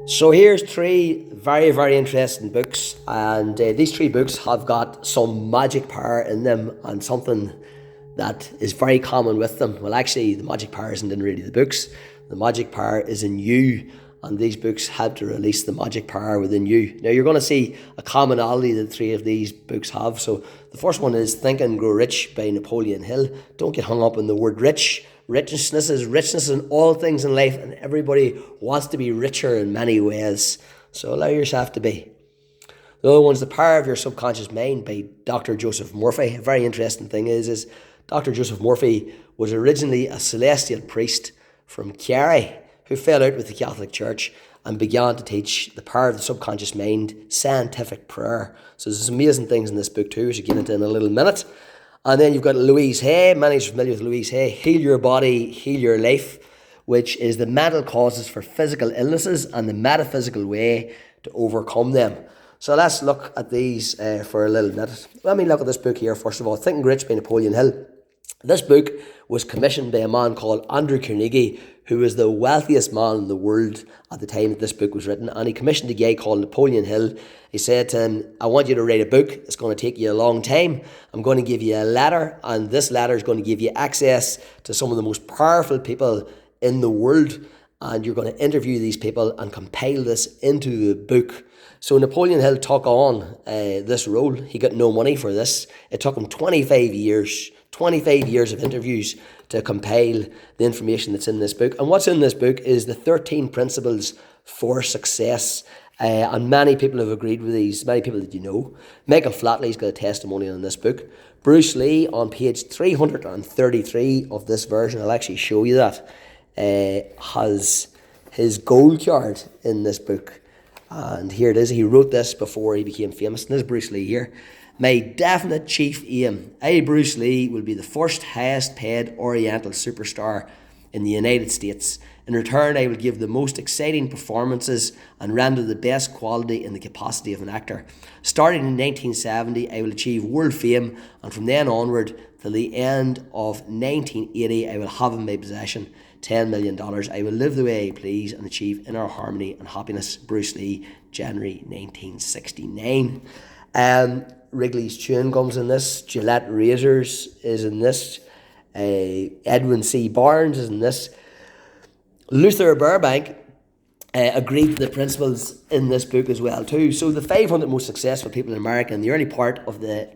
So here's three very, very interesting books, and these three books have got some magic power in them and something that is very common with them. Well, actually, the magic power isn't in really the books. The magic power is in you, and these books help to release the magic power within you. Now, you're going to see a commonality that three of these books have. So the first one is Think and Grow Rich by Napoleon Hill. Don't get hung up on the word rich. Richness is richness in all things in life, and everybody wants to be richer in many ways. So allow yourself to be. The other one's The Power of Your Subconscious Mind by Dr. Joesph Murphy. A very interesting thing is Dr. Joesph Murphy was originally a celestial priest from Kerry who fell out with the Catholic Church and began to teach the power of the subconscious mind, scientific prayer. So there's amazing things in this book too, which I'll get into in a little minute. And then you've got Louise Hay. Many are familiar with Louise Hay. Heal Your Body, Heal Your Life, which is the mental causes for physical illnesses and the metaphysical way to overcome them. So let's look at these for a little minute. Let me look at this book here first of all, Think and Grow Rich by Napoleon Hill. This book was commissioned by a man called Andrew Carnegie, who was the wealthiest man in the world at the time that this book was written. And he commissioned a guy called Napoleon Hill. He said to him, I want you to write a book. It's going to take you a long time. I'm going to give you a letter, and this letter is going to give you access to some of the most powerful people in the world. And you're going to interview these people and compile this into a book. So Napoleon Hill took on this role. He got no money for this. It took him 25 years of interviews to compile the information that's in this book. And what's in this book is the 13 principles for success. And many people have agreed with these, many people that you know. Michael Flatley's got a testimonial in this book. Bruce Lee, on page 333 of this version, I'll actually show you that, has his gold card in this book. And here it is. He wrote this before he became famous. And there's Bruce Lee here. My definite chief aim, I, Bruce Lee, will be the first highest paid Oriental superstar in the United States. In return, I will give the most exciting performances and render the best quality in the capacity of an actor. Starting in 1970, I will achieve world fame, and from then onward, till the end of 1980, I will have in my possession $10 million. I will live the way I please and achieve inner harmony and happiness. Bruce Lee, January 1969. Wrigley's chewing gums in this. Gillette razors is in this. Edwin C. Barnes is in this. Luther Burbank agreed to the principles in this book as well too. So the 500 most successful people in America in the early part of the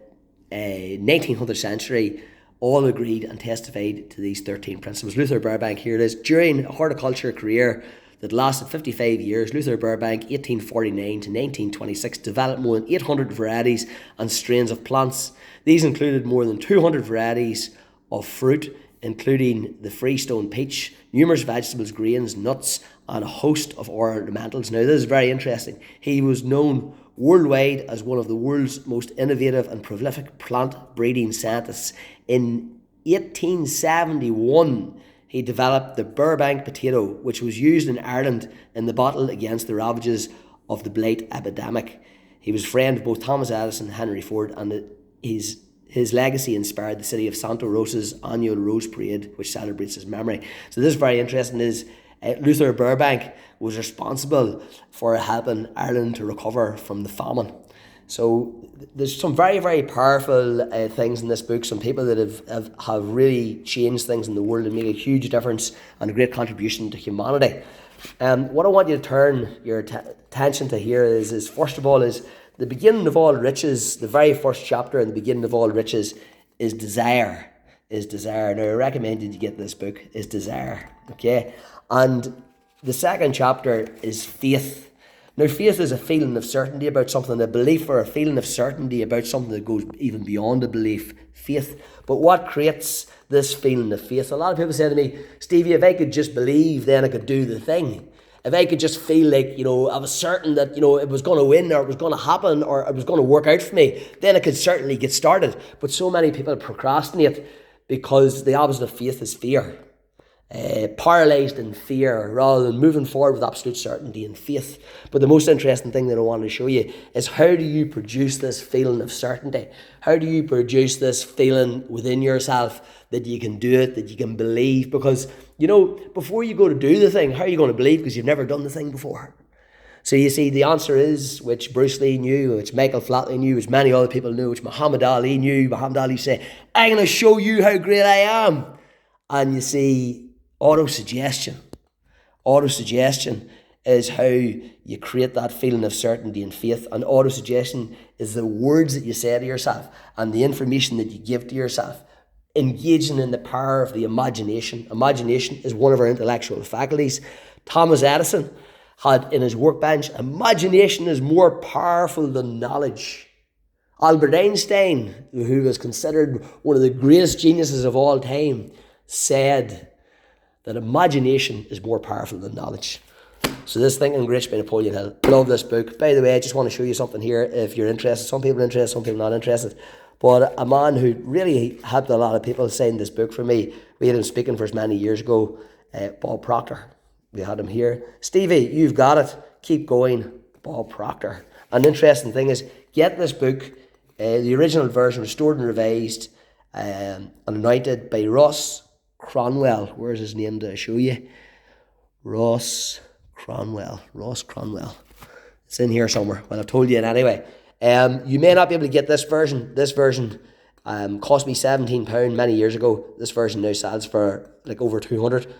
1900th century all agreed and testified to these 13 principles. Luther Burbank, here it is. During a horticulture career that lasted 55 years, Luther Burbank, 1849 to 1926, developed more than 800 varieties and strains of plants. These included more than 200 varieties of fruit, including the freestone peach, numerous vegetables, grains, nuts, and a host of ornamentals. Now, this is very interesting. He was known worldwide as one of the world's most innovative and prolific plant breeding scientists. In 1871, he developed the Burbank potato, which was used in Ireland in the battle against the ravages of the blight epidemic. He was a friend of both Thomas Edison and Henry Ford, and his legacy inspired the city of Santa Rosa's annual Rose Parade, which celebrates his memory. So this is very interesting. Luther Burbank was responsible for helping Ireland to recover from the famine. So there's some very, very powerful things in this book. Some people that have really changed things in the world and made a huge difference and a great contribution to humanity. What I want you to turn your attention to here is first of all, is the beginning of all riches. The very first chapter in the beginning of all riches is desire. Now, I recommend you get this book, is desire. Okay? And the second chapter is faith. Now, faith is a feeling of certainty about something, a belief or a feeling of certainty about something that goes even beyond a belief, faith. But what creates this feeling of faith? A lot of people say to me, Stevey, if I could just believe, then I could do the thing. If I could just feel like, I was certain that, it was going to win or it was going to happen or it was going to work out for me, then I could certainly get started. But so many people procrastinate because the opposite of faith is fear. Paralysed in fear rather than moving forward with absolute certainty and faith. But the most interesting thing that I want to show you is how do you produce this feeling of certainty? How do you produce this feeling within yourself that you can do it, that you can believe? Because, before you go to do the thing, how are you going to believe? Because you've never done the thing before. So you see, the answer is, which Bruce Lee knew, which Michael Flatley knew, which many other people knew, which Muhammad Ali knew. Muhammad Ali said, I'm going to show you how great I am. And you see, autosuggestion. Autosuggestion is how you create that feeling of certainty and faith. And autosuggestion is the words that you say to yourself and the information that you give to yourself. Engaging in the power of the imagination. Imagination is one of our intellectual faculties. Thomas Edison had in his workbench, imagination is more powerful than knowledge. Albert Einstein, who was considered one of the greatest geniuses of all time, said that imagination is more powerful than knowledge. So this Think and Rich by Napoleon Hill. Love this book. By the way, I just want to show you something here if you're interested. Some people are interested, some people are not interested. But a man who really helped a lot of people sign this book for me, we had him speaking for us many years ago, Bob Proctor. We had him here. Stevey, you've got it. Keep going, Bob Proctor. An interesting thing is, get this book, the original version, restored and revised, and anointed by Ross Cromwell. Where's his name to show you? Ross Cromwell. It's in here somewhere. Well, I've told you it anyway. You may not be able to get this version. This version cost me £17 many years ago. This version now sells for like over £200.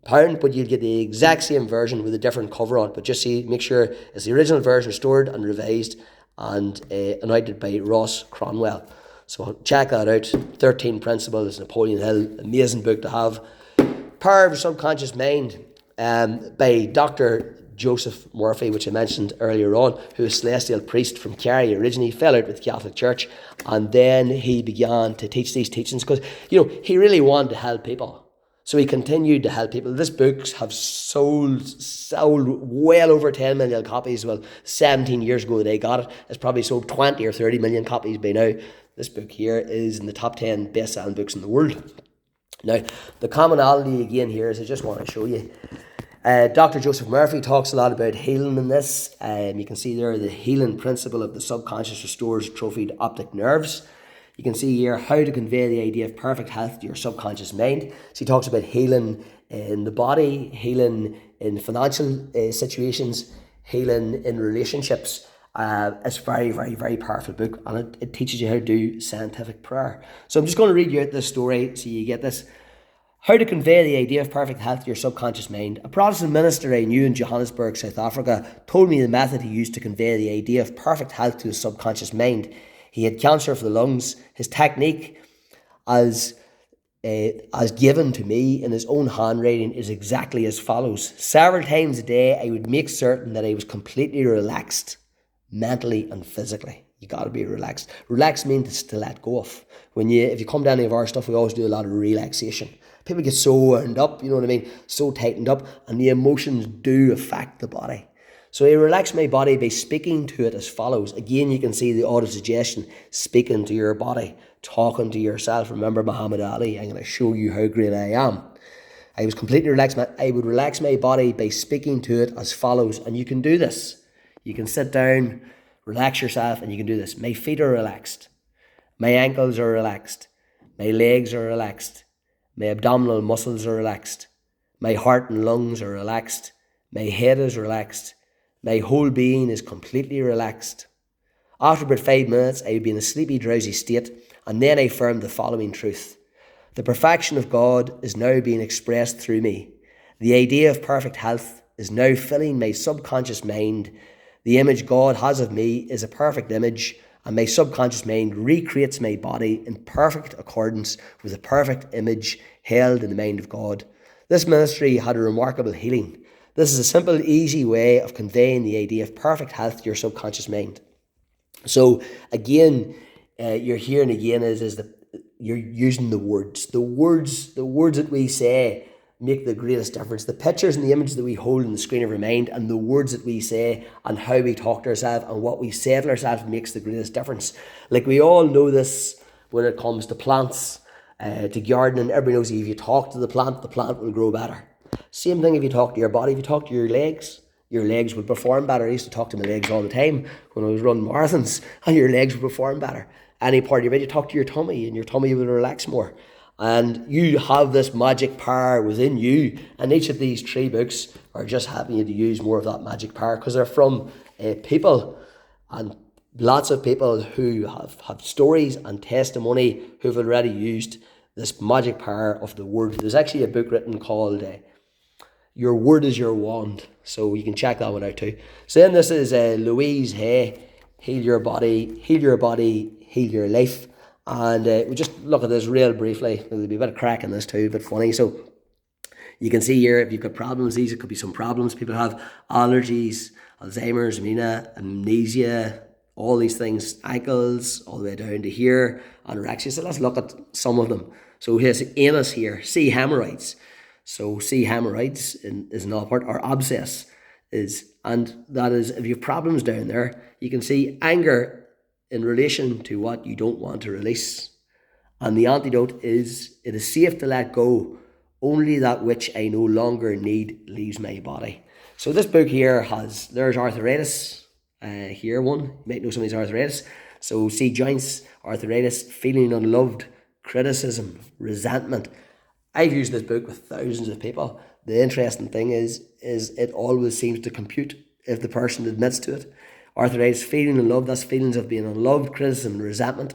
But you'll get the exact same version with a different cover on it. But just see, make sure it's the original version, restored and revised, and anointed by Ross Cromwell. So check that out. 13 Principles, Napoleon Hill, amazing book to have. Power of Your Subconscious Mind, by Dr. Joesph Murphy, which I mentioned earlier on, who was a celestial priest from Kerry originally, fell out with the Catholic Church, and then he began to teach these teachings because, he really wanted to help people. So he continued to help people. This book have sold well over 10 million copies. Well, 17 years ago they got it. It's probably sold 20 or 30 million copies by now. This book here is in the top 10 best-selling books in the world. Now, the commonality again here is I just want to show you. Dr. Joesph Murphy talks a lot about healing in this. You can see there the healing principle of the subconscious restores trophied optic nerves. You can see here how to convey the idea of perfect health to your subconscious mind. So he talks about healing in the body, healing in financial situations, healing in relationships. It's a very, very, very powerful book, and it teaches you how to do scientific prayer. So I'm just going to read you out this story so you get this. How to convey the idea of perfect health to your subconscious mind. A Protestant minister I knew in Johannesburg, South Africa, told me the method he used to convey the idea of perfect health to his subconscious mind. He had cancer of the lungs. His technique, as given to me in his own handwriting, is exactly as follows. Several times a day, I would make certain that I was completely relaxed, mentally and physically. You got to be relaxed. Relax means to let go of. If you come to any of our stuff, we always do a lot of relaxation. People get so wound up, you know what I mean, so tightened up, and the emotions do affect the body. So I relax my body by speaking to it as follows. Again, you can see the autosuggestion, speaking to your body, talking to yourself. Remember Muhammad Ali, I'm going to show you how great I am. I was completely relaxed. I would relax my body by speaking to it as follows. And you can do this. You can sit down, relax yourself, and you can do this. My feet are relaxed. My ankles are relaxed. My legs are relaxed. My abdominal muscles are relaxed. My heart and lungs are relaxed. My head is relaxed. My whole being is completely relaxed. After about 5 minutes, I would be in a sleepy, drowsy state, and then I affirmed the following truth. The perfection of God is now being expressed through me. The idea of perfect health is now filling my subconscious mind. The image God has of me is a perfect image, and my subconscious mind recreates my body in perfect accordance with the perfect image held in the mind of God. This ministry had a remarkable healing. This is a simple, easy way of conveying the idea of perfect health to your subconscious mind. So again, you're hearing again is that you're using the words. The words that we say make the greatest difference. The pictures and the images that we hold on the screen of our mind, and the words that we say and how we talk to ourselves and what we say to ourselves makes the greatest difference. Like we all know this when it comes to plants, to gardening. Everybody knows if you talk to the plant will grow better. Same thing if you talk to your body. If you talk to your legs will perform better. I used to talk to my legs all the time when I was running marathons, and your legs would perform better. Any part of your body, you talk to your tummy, and your tummy will relax more. And you have this magic power within you. And each of these 3 books are just helping you to use more of that magic power, because they're from people, and lots of people who have stories and testimony who've already used this magic power of the word. There's actually a book written called Your Word is Your Wand. So you can check that one out too. So then this is Louise Hay, Heal Your Body, Heal Your Life. And we just look at this real briefly. There'll be a bit of crack in this too, a bit funny. So you can see here, if you've got problems, these could be some problems. People have allergies, Alzheimer's, amnesia, all these things, ankles, all the way down to here, anorexia. So let's look at some of them. So here's anus here, C, hemorrhoids. So C, hemorrhoids is another part, or abscess is, and that is, if you have problems down there, you can see anger in relation to what you don't want to release. And the antidote is, it is safe to let go. Only that which I no longer need leaves my body. So this book here there's arthritis, here one, you might know somebody's arthritis. So see joints, arthritis, feeling unloved, criticism, resentment. I've used this book with thousands of people. The interesting thing is it always seems to compute if the person admits to it. Arthritis, feeling unloved, that's feelings of being unloved, criticism, resentment.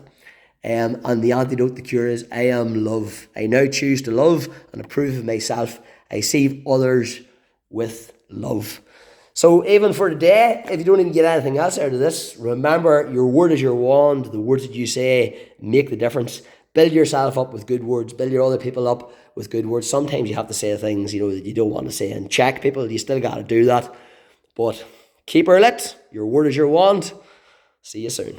And the antidote, the cure is, I am love. I now choose to love and approve of myself. I see others with love. So even for today, if you don't even get anything else out of this, remember, your word is your wand. The words that you say make the difference. Build yourself up with good words. Build your other people up with good words. Sometimes you have to say things, that you don't want to say, and check people. You still got to do that. But keep her lit. Your word is your wand. See you soon.